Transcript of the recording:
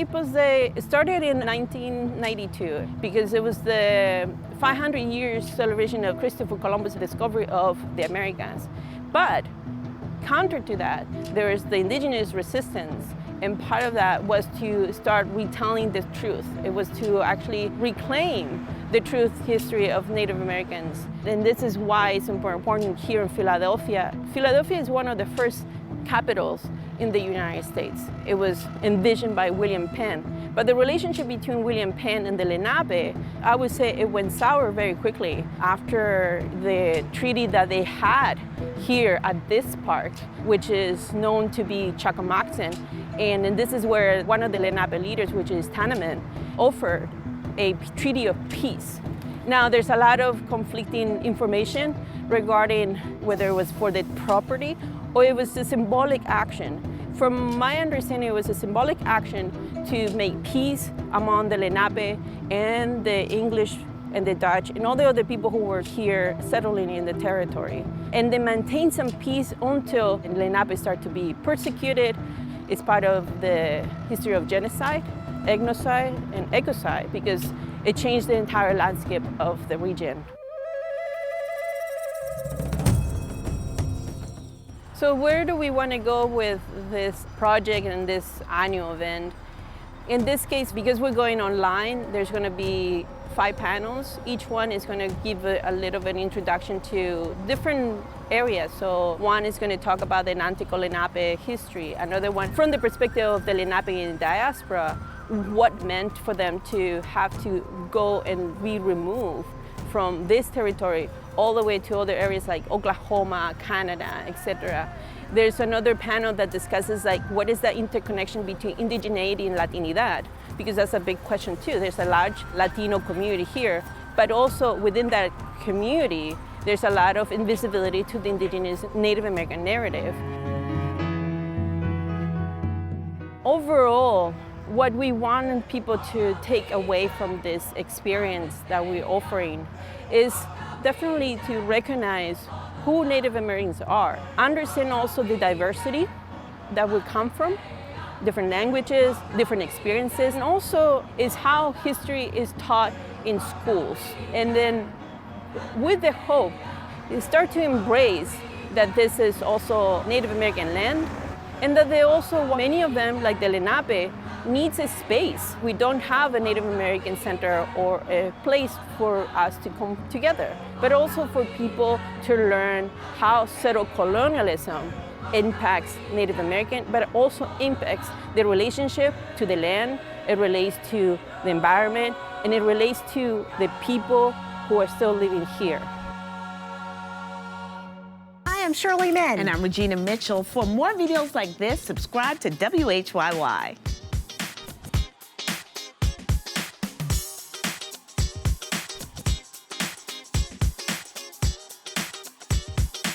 Peoples Day started in 1992 because it was the 500 years celebration of Christopher Columbus' discovery of the Americas. But counter to that, there is the indigenous resistance, and part of that was to start retelling the truth. It was to actually reclaim the truth history of Native Americans. And this is why it's important here in Philadelphia. Philadelphia is one of the first capitals in the United States. It was envisioned by William Penn. But the relationship between William Penn and the Lenape, I would say it went sour very quickly after the treaty that they had here at this park, which is known to be Chacamaxen. And this is where one of the Lenape leaders, which is Tanneman, offered a treaty of peace. Now, there's a lot of conflicting information regarding whether it was for the property or it was a symbolic action. From my understanding, it was a symbolic action to make peace among the Lenape and the English and the Dutch and all the other people who were here settling in the territory. And they maintained some peace until the Lenape started to be persecuted. It's part of the history of genocide, ethnocide, and ecocide because it changed the entire landscape of the region. So where do we want to go with this project and this annual event? In this case, because we're going online, there's going to be 5 panels. Each one is going to give a little bit of an introduction to different areas. So one is going to talk about the Nantico Lenape history. Another one from the perspective of the Lenape in diaspora, what meant for them to have to go and be removed from this territory all the way to other areas like Oklahoma, Canada, etc. There's another panel that discusses like what is the interconnection between indigeneity and Latinidad, because that's a big question too. There's a large Latino community here, but also within that community, there's a lot of invisibility to the indigenous Native American narrative. Overall, what we want people to take away from this experience that we're offering is definitely to recognize who Native Americans are. Understand also the diversity that we come from, different languages, different experiences, and also is how history is taught in schools. And then with the hope, you start to embrace that this is also Native American land, and that they also, many of them, like the Lenape, needs a space. We don't have a Native American center or a place for us to come together, but also for people to learn how settler colonialism impacts Native American, but also impacts the relationship to the land, it relates to the environment, and it relates to the people who are still living here. I'm Shirley. And I'm Regina Mitchell. For more videos like this, subscribe to WHYY.